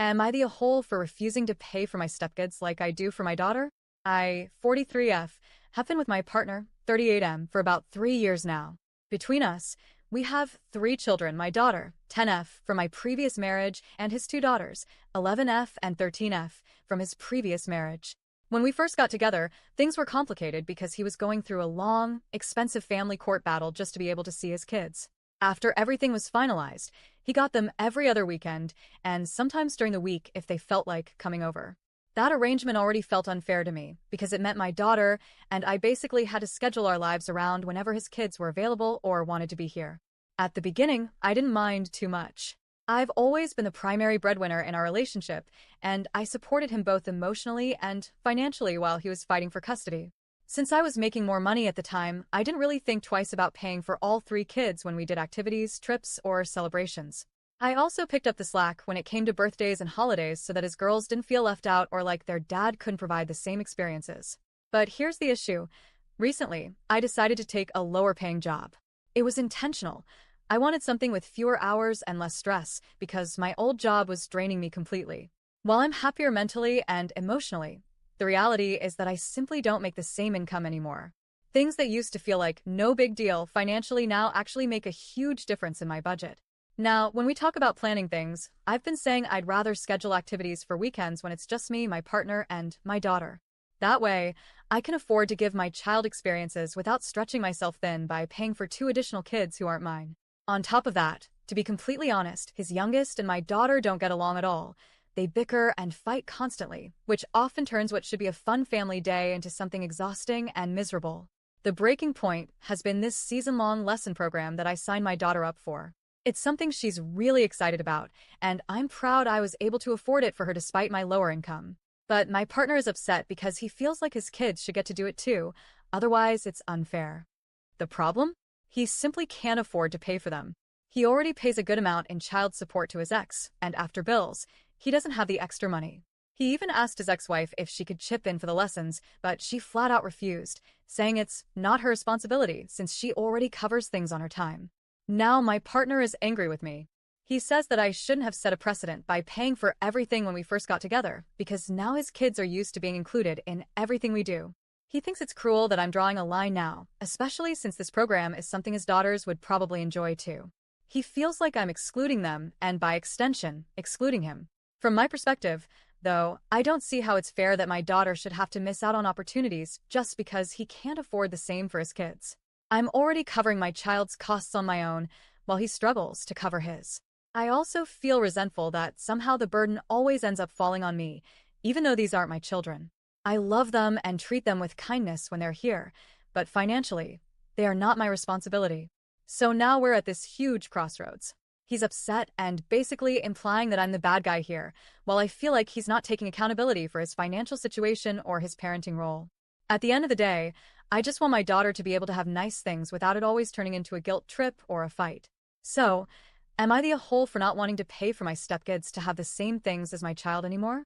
Am I the a-hole for refusing to pay for my stepkids like I do for my daughter? I, 43F, have been with my partner, 38M, for about 3 years now. Between us, we have 3 children, my daughter, 10F, from my previous marriage, and his 2 daughters, 11F and 13F, from his previous marriage. When we first got together, things were complicated because he was going through a long, expensive family court battle just to be able to see his kids. After everything was finalized, he got them every other weekend, and sometimes during the week if they felt like coming over. That arrangement already felt unfair to me, because it meant my daughter and I basically had to schedule our lives around whenever his kids were available or wanted to be here. At the beginning, I didn't mind too much. I've always been the primary breadwinner in our relationship, and I supported him both emotionally and financially while he was fighting for custody. Since I was making more money at the time, I didn't really think twice about paying for all 3 kids when we did activities, trips, or celebrations. I also picked up the slack when it came to birthdays and holidays so that his girls didn't feel left out or like their dad couldn't provide the same experiences. But here's the issue. Recently, I decided to take a lower-paying job. It was intentional. I wanted something with fewer hours and less stress because my old job was draining me completely. While I'm happier mentally and emotionally, the reality is that I simply don't make the same income anymore. Things that used to feel like no big deal financially now actually make a huge difference in my budget. Now, when we talk about planning things, I've been saying I'd rather schedule activities for weekends when it's just me, my partner, and my daughter. That way, I can afford to give my child experiences without stretching myself thin by paying for 2 additional kids who aren't mine. On top of that, to be completely honest, his youngest and my daughter don't get along at all. They bicker and fight constantly, which often turns what should be a fun family day into something exhausting and miserable. The breaking point has been this season-long lesson program that I signed my daughter up for. It's something she's really excited about, and I'm proud I was able to afford it for her despite my lower income. But my partner is upset because he feels like his kids should get to do it too, otherwise it's unfair. The problem? He simply can't afford to pay for them. He already pays a good amount in child support to his ex, and after bills, he doesn't have the extra money. He even asked his ex-wife if she could chip in for the lessons, but she flat out refused, saying it's not her responsibility since she already covers things on her time. Now my partner is angry with me. He says that I shouldn't have set a precedent by paying for everything when we first got together, because now his kids are used to being included in everything we do. He thinks it's cruel that I'm drawing a line now, especially since this program is something his daughters would probably enjoy too. He feels like I'm excluding them, and by extension, excluding him. From my perspective, though, I don't see how it's fair that my daughter should have to miss out on opportunities just because he can't afford the same for his kids. I'm already covering my child's costs on my own, while he struggles to cover his. I also feel resentful that somehow the burden always ends up falling on me, even though these aren't my children. I love them and treat them with kindness when they're here, but financially, they are not my responsibility. So now we're at this huge crossroads. He's upset and basically implying that I'm the bad guy here, while I feel like he's not taking accountability for his financial situation or his parenting role. At the end of the day, I just want my daughter to be able to have nice things without it always turning into a guilt trip or a fight. So, am I the a-hole for not wanting to pay for my stepkids to have the same things as my child anymore?